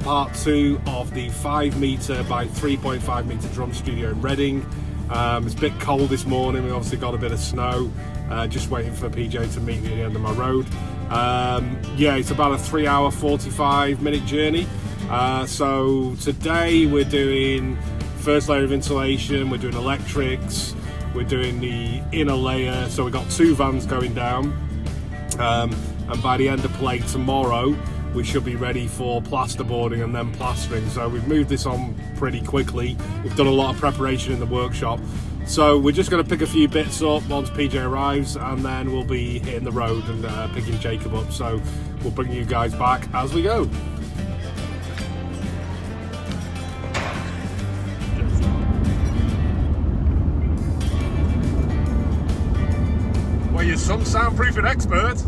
part 2 of the 5 metre by 3.5 metre drum studio in Reading. It's a bit cold this morning, we obviously got a bit of snow, just waiting for PJ to meet me at the end of my road. Yeah, it's about a 3 hour 45 minute journey. So today we're doing first layer of insulation, we're doing electrics, we're doing the inner layer, so we've got 2 vans going down, and by the end of play tomorrow we should be ready for plasterboarding and then plastering. So we've moved this on pretty quickly. We've done a lot of preparation in the workshop, so we're just going to pick a few bits up once PJ arrives, and then we'll be hitting the road and picking Jacob up. So we'll bring you guys back as we go. Well, you're some soundproofing expert.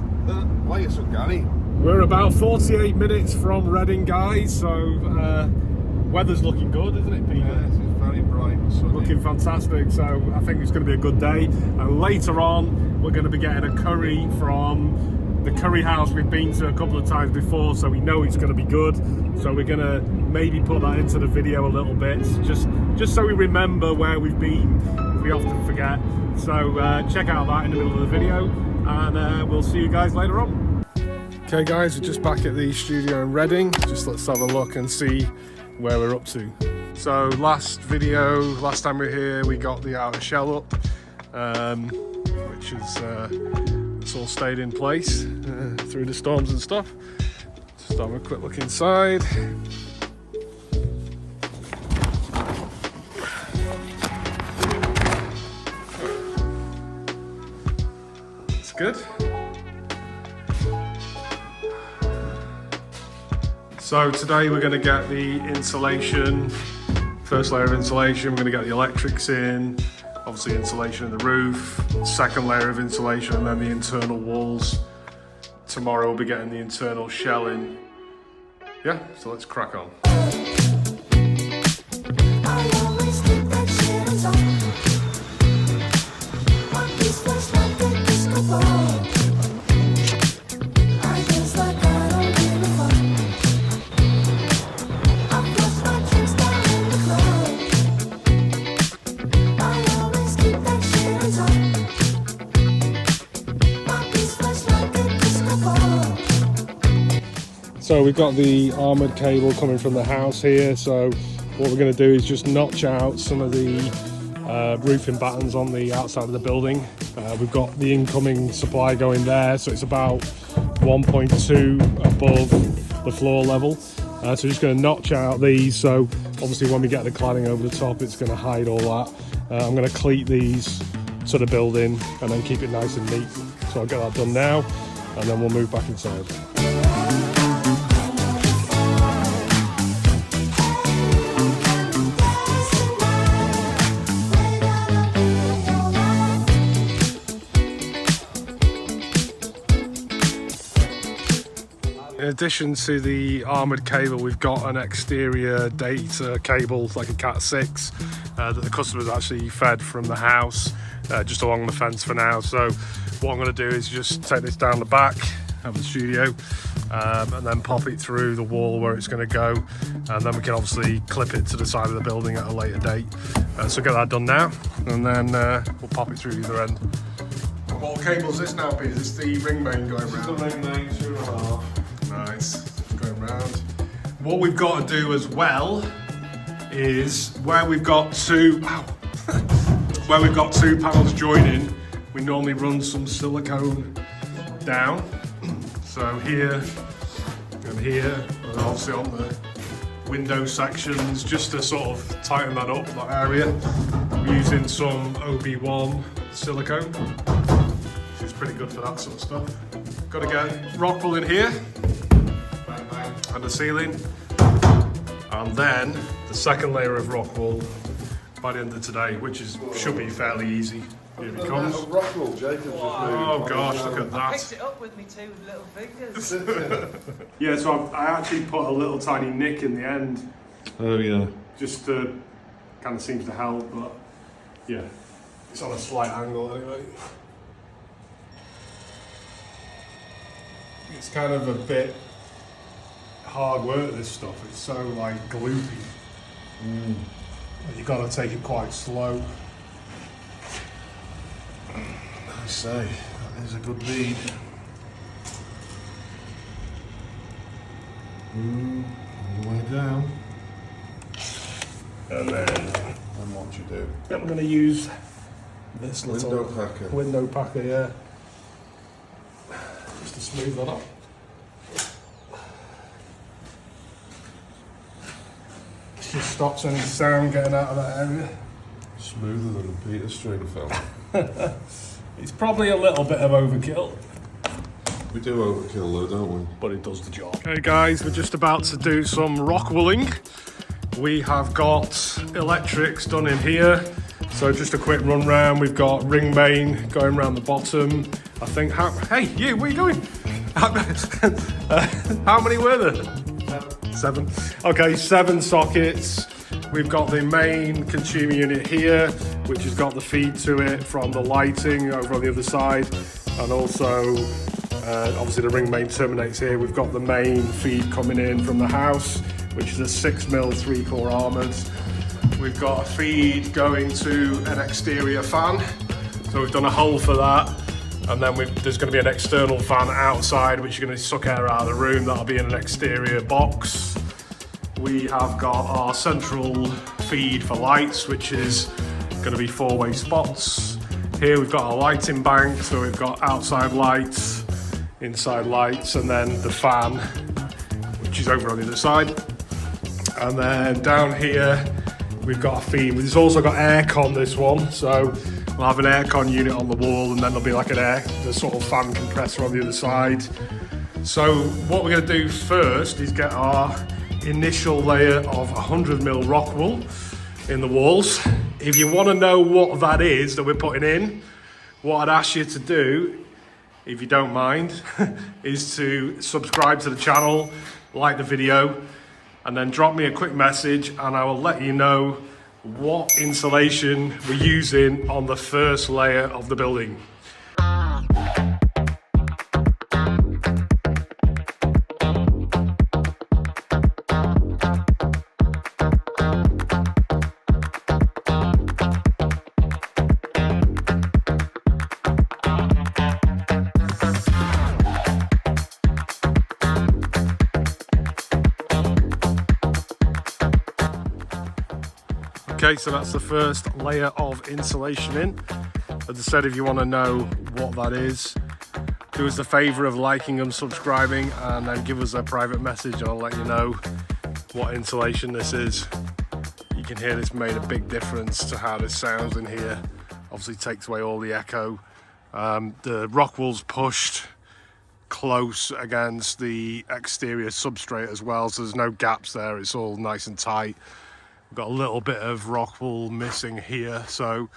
Why you so Gary? We're about 48 minutes from Reading, guys, so weather's looking good, isn't it, Peter? Yes, it's very bright and sunny. Looking fantastic, so I think it's going to be a good day. And later on, we're going to be getting a curry from the curry house we've been to a couple of times before, so we know it's going to be good. So we're going to maybe put that into the video a little bit, just so we remember where we've been. We often forget. So check out that in the middle of the video, and we'll see you guys later on. Okay guys, we're just back at the studio in Reading. Just let's have a look and see where we're up to. So last time we were here, we got the outer shell up, which is it's all stayed in place through the storms and stuff. Just have a quick look inside. It's good. So today we're going to get the insulation, first layer of insulation, we're going to get the electrics in, obviously insulation in the roof, second layer of insulation, and then the internal walls. Tomorrow we'll be getting the internal shell in. Yeah, so let's crack on. So we've got the armoured cable coming from the house here, so what we're going to do is just notch out some of the roofing battens on the outside of the building. We've got the incoming supply going there, so it's about 1.2 above the floor level. So we're just going to notch out these, so obviously when we get the cladding over the top it's going to hide all that. I'm going to cleat these to the building and then keep it nice and neat. So I'll get that done now and then we'll move back inside. In addition to the armoured cable, we've got an exterior data cable, like a Cat6, that the customer's actually fed from the house, just along the fence for now. So what I'm going to do is just take this down the back of the studio, and then pop it through the wall where it's going to go, and then we can obviously clip it to the side of the building at a later date. So get that done now, and then we'll pop it through either end. What cable is this now, Pete? Is this the ring main going around? It's the ring main, 2.5. Nice, going round. What we've got to do as well is where we've got two panels joining, we normally run some silicone down. So here and here, and obviously on the window sections, just to sort of tighten that up, that area. We're using some OB1 silicone, which is pretty good for that sort of stuff. Got to get rock wool in here and the ceiling, and then the second layer of rock wool by the end of today, which should be fairly easy. Here it comes. Rock wool, Jacob's just Oh gosh, look at I picked that. it up with me too with little fingers. Yeah, so I actually put a little tiny nick in the end, Oh yeah. just to kind of seems to help, but yeah, it's on a slight angle anyway. It's kind of a bit hard work, this stuff. It's so like gloopy. You've got to take it quite slow. I say, that is a good bead. All the way down. And then And what do you do? I'm going to use this Window little packer. window packer, yeah, just to smooth that up. Just stops any sound getting out of that area. Smoother than a Peter string film. It's probably a little bit of overkill, We do overkill though, don't we? but it does the job. Okay guys, we're just about to do some rock wooling. We have got electrics done in here. So just a quick run round. We've got ring main going around the bottom. I think, hey, you, where are you going? How many were there? Seven. Okay, 7 sockets. We've got the main consumer unit here, which has got the feed to it from the lighting over on the other side. And also, obviously the ring main terminates here. We've got the main feed coming in from the house, which is a 6mm 3-core armoured. We've got a feed going to an exterior fan. So we've done a hole for that. And then there's going to be an external fan outside, which is going to suck air out of the room. That'll be in an exterior box. We have got our central feed for lights, which is going to be 4-way spots. Here we've got our lighting bank, so we've got outside lights, inside lights, and then the fan, which is over on the other side. And then down here, we've got a feed. We've also got aircon, this one, so we'll have an aircon unit on the wall, and then there'll be like the sort of fan compressor on the other side. So what we're going to do first is get our initial layer of 100mm rock wool in the walls. If you want to know what that is that we're putting in, what I'd ask you to do, if you don't mind, is to subscribe to the channel, like the video, and then drop me a quick message and I will let you know what insulation we're using on the first layer of the building. Okay, so that's the first layer of insulation in. As I said, if you want to know what that is, do us the favour of liking and subscribing, and then give us a private message and I'll let you know what insulation this is. You can hear this made a big difference to how this sounds in here. Obviously takes away all the echo. The rock wool's pushed close against the exterior substrate as well, so there's no gaps there, it's all nice and tight. We've got a little bit of rock wool missing here, so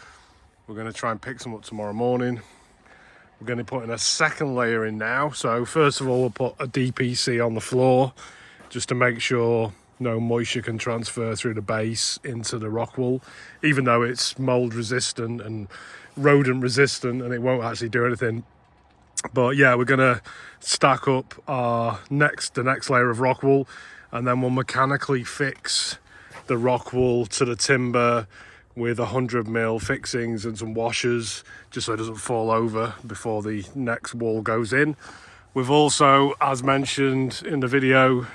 we're going to try and pick some up tomorrow morning. We're going to put in a second layer in now. So first of all, we'll put a DPC on the floor just to make sure no moisture can transfer through the base into the rock wool, even though it's mold resistant and rodent resistant and it won't actually do anything. But yeah, we're going to stack up the next layer of rock wool, and then we'll mechanically fix the rock wool to the timber with 100mm fixings and some washers, just so it doesn't fall over before the next wall goes in. We've also, as mentioned in the video,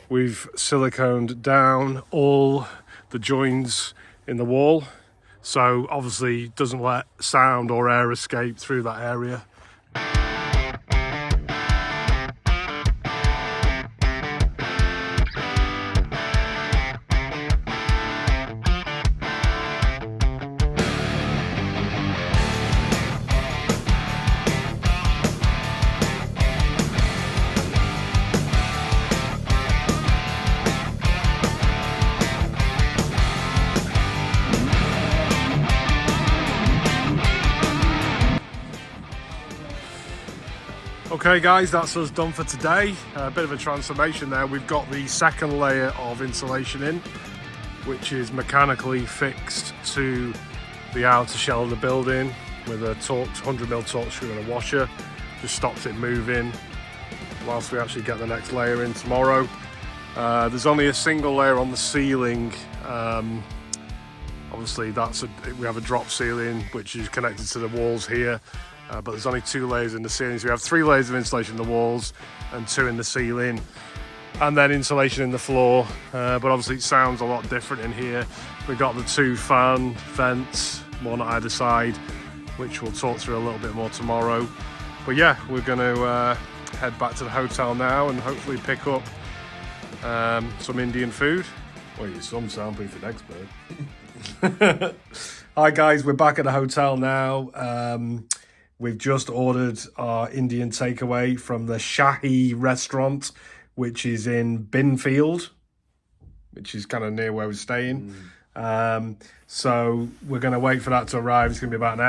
we've siliconed down all the joins in the wall, so obviously it doesn't let sound or air escape through that area. Okay guys, that's us done for today. A bit of a transformation there. We've got the second layer of insulation in, which is mechanically fixed to the outer shell of the building with a 100mm torque screw and a washer. Just stops it moving. whilst we actually get the next layer in tomorrow. There's only a single layer on the ceiling. Obviously we have a drop ceiling which is connected to the walls here, but there's only 2 layers in the ceiling. So we have 3 layers of insulation in the walls and 2 in the ceiling, and then insulation in the floor. But obviously it sounds a lot different in here. We've got the 2 fan vents, one on either side, which we'll talk through a little bit more tomorrow. But yeah, we're going to head back to the hotel now and hopefully pick up some Indian food. Well, you're some soundproofing expert. Hi guys, we're back at the hotel now. We've just ordered our Indian takeaway from the Shahi restaurant, which is in Binfield, which is kind of near where we're staying. So we're going to wait for that to arrive. It's going to be about an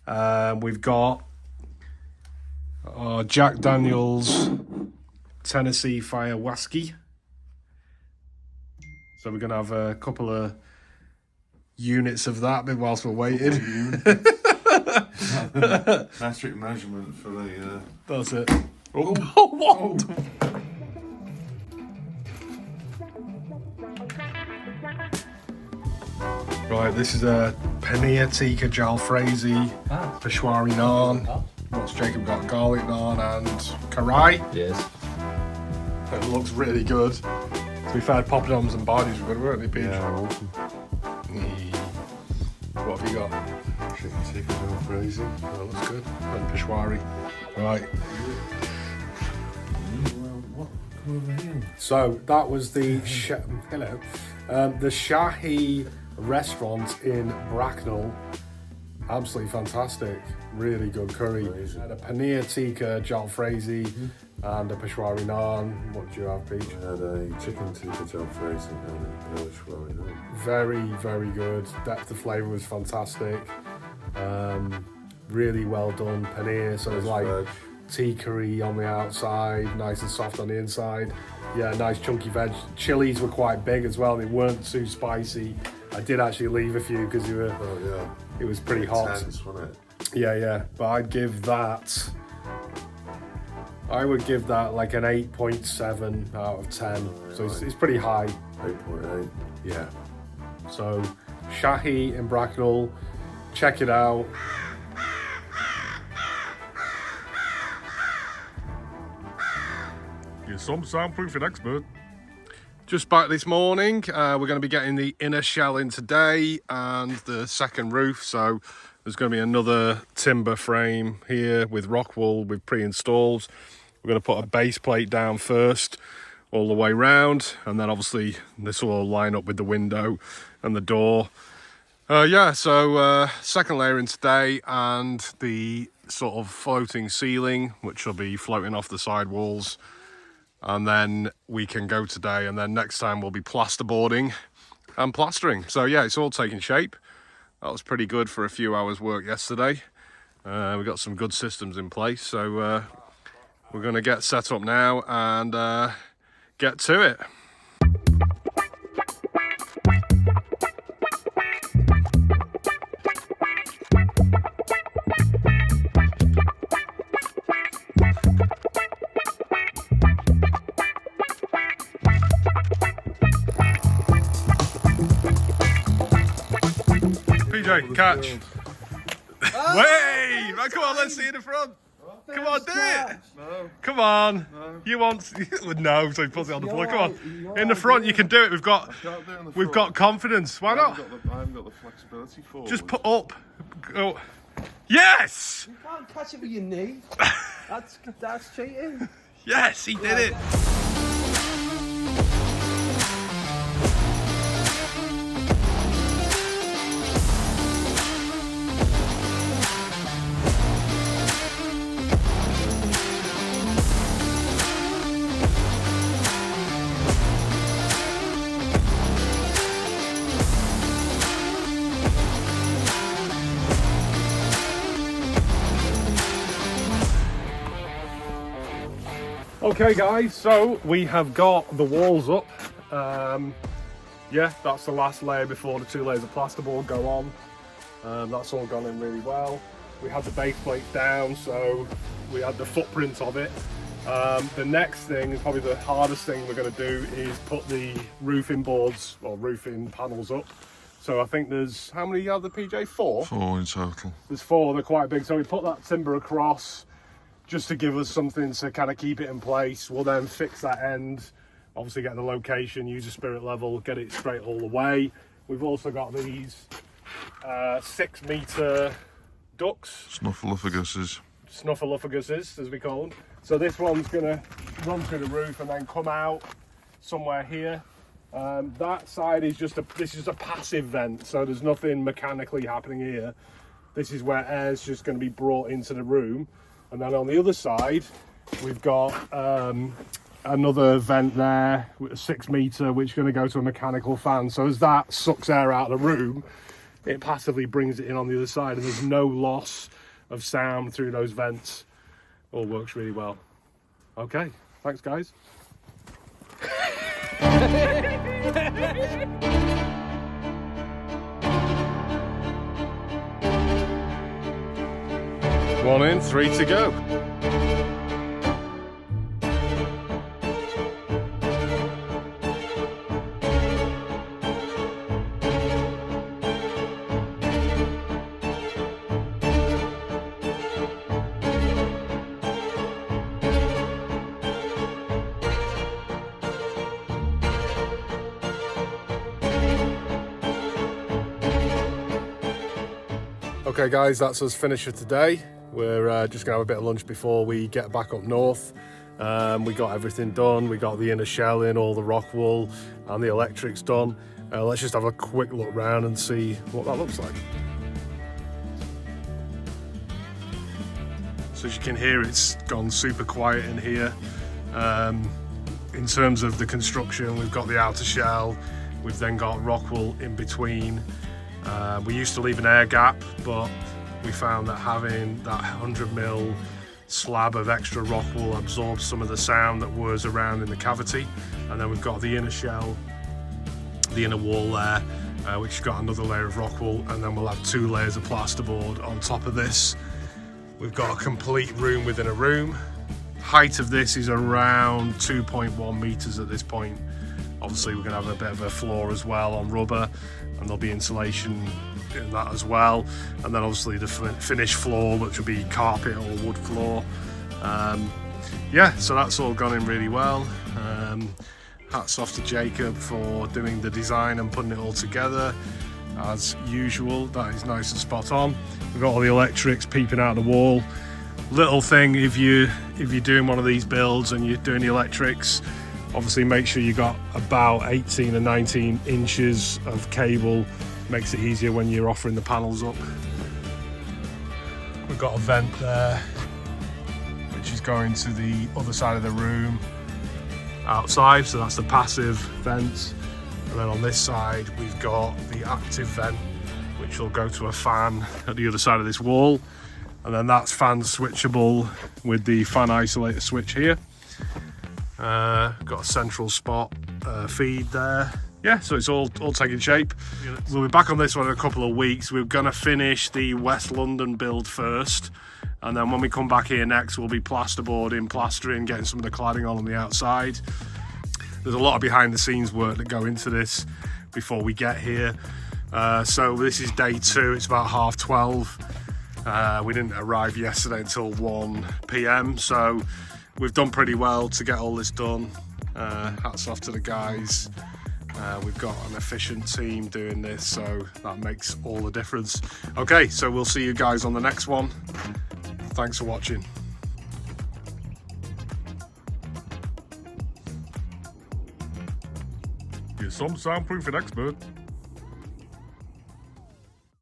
hour. We've got our Jack Daniels Tennessee Fire Whiskey. So we're going to have a couple of units of that whilst we're waiting. Metric measurement for the... That's it. Oh, what? Right, this is a paneer tikka jalfrezi, Peshwari naan. What's Jacob got? Garlic naan and karai. Yes. It looks really good. So we've had poppadoms and bardis were good, weren't they, Peach? Yeah, awesome. What have you got? Chicken tikka jalfrezi. That looks good. And Peshwari. Right. What? Come over here. So that was the the Shahi restaurant in Bracknell. Absolutely fantastic. Really good curry. Had a paneer tikka jalfrezi and a Peshwari naan. What did you have, Peach? I had a chicken tikka jalfrezi and a Peshwari naan. Very, very good. Depth of flavour was fantastic. Really well done paneer. So there's like tikka-y on the outside, nice and soft on the inside. Yeah, nice chunky veg. Chilies were quite big as well. They weren't too spicy. I did actually leave a few because they were. Oh yeah. It was pretty hot. Intense, wasn't it? Yeah. But I'd give that. I would give that like an 8.7 out of 10. So it's pretty high. 8.8. Yeah. So Shahi in Bracknell, check it out. You're some soundproofing expert. Just back this morning. We're going to be getting the inner shell in today and the second roof. So there's going to be another timber frame here with rock wool with pre-installed. We're going to put a base plate down first all the way round, and then obviously this will all line up with the window and the door. So second layer in today, and the sort of floating ceiling, which will be floating off the side walls. And then we can go today, and then next time we'll be plasterboarding and plastering. So yeah, it's all taking shape. That was pretty good for a few hours work yesterday. We got some good systems in place, so we're going to get set up now and get to it. PJ, catch. Wait! Right, come on, let's see in the front. Come on, do it. No. Come on. No. You want? No, so he puts it on the floor. Come on. In the front, you can do it. We've got confidence. Why not? I haven't got the flexibility for it. Just put up. Go. Yes! You can't catch it with your knee. That's cheating. Yes, he did it. Okay guys, so we have got the walls up. Yeah, that's the last layer before the 2 layers of plasterboard go on. That's all gone in really well. We had the base plate down, so we had the footprint of it. The next thing, and probably the hardest thing we're going to do, is put the roofing boards or roofing panels up. So I think there's, how many are there, PJ? 4? 4 in total. There's 4, they're quite big. So we put that timber across just to give us something to kind of keep it in place. We'll then fix that end, obviously get the location, use a spirit level, get it straight all the way. We've also got these 6 metre ducts. Snuffleupaguses, as we call them. So this one's going to run through the roof and then come out somewhere here. That side is just a passive vent, so there's nothing mechanically happening here. This is where air's just going to be brought into the room. And then on the other side, we've got another vent there, 6 metre, which is going to go to a mechanical fan. So as that sucks air out of the room, it passively brings it in on the other side, and there's no loss of sound through those vents. All works really well. Okay, thanks guys. One in, 3 to go. Okay guys, that's us finished for today. We're just gonna have a bit of lunch before we get back up north. We got everything done. We got the inner shell in, all the rock wool and the electrics done. Let's just have a quick look around and see what that looks like. So as you can hear, it's gone super quiet in here. In terms of the construction, we've got the outer shell, we've then got rock wool in between. We used to leave an air gap, but we found that having that 100mm slab of extra rock wool absorbed some of the sound that was around in the cavity. And then we've got the inner shell, the inner wall there, which has got another layer of rock wool, and then we'll have 2 layers of plasterboard on top of this. We've got a complete room within a room. Height of this is around 2.1 meters at this point. Obviously we're going to have a bit of a floor as well on rubber, and there'll be insulation in that as well, and then obviously the finished floor, which will be carpet or wood floor. Yeah, so that's all gone in really well. Hats off to Jacob for doing the design and putting it all together. As usual, that is nice and spot on. We've got all the electrics peeping out of the wall. Little thing, if you're doing one of these builds and you're doing the electrics, obviously make sure you got about 18 or 19 inches of cable. Makes it easier when you're offering the panels up. We've got a vent there, which is going to the other side of the room outside, so that's the passive vent. And then on this side, we've got the active vent, which will go to a fan at the other side of this wall. And then that's fan switchable with the fan isolator switch here. Got a central spot feed there. Yeah, so it's all taking shape. We'll be back on this one in a couple of weeks. We're gonna finish the West London build first, and then when we come back here next, we'll be plasterboarding, plastering, getting some of the cladding on the outside. There's a lot of behind the scenes work that go into this before we get here. So this is day 2, it's about 12:30. We didn't arrive yesterday until 1 PM, so we've done pretty well to get all this done. Hats off to the guys. We've got an efficient team doing this, so that makes all the difference. Okay, so we'll see you guys on the next one. Thanks for watching. You're some soundproofing expert.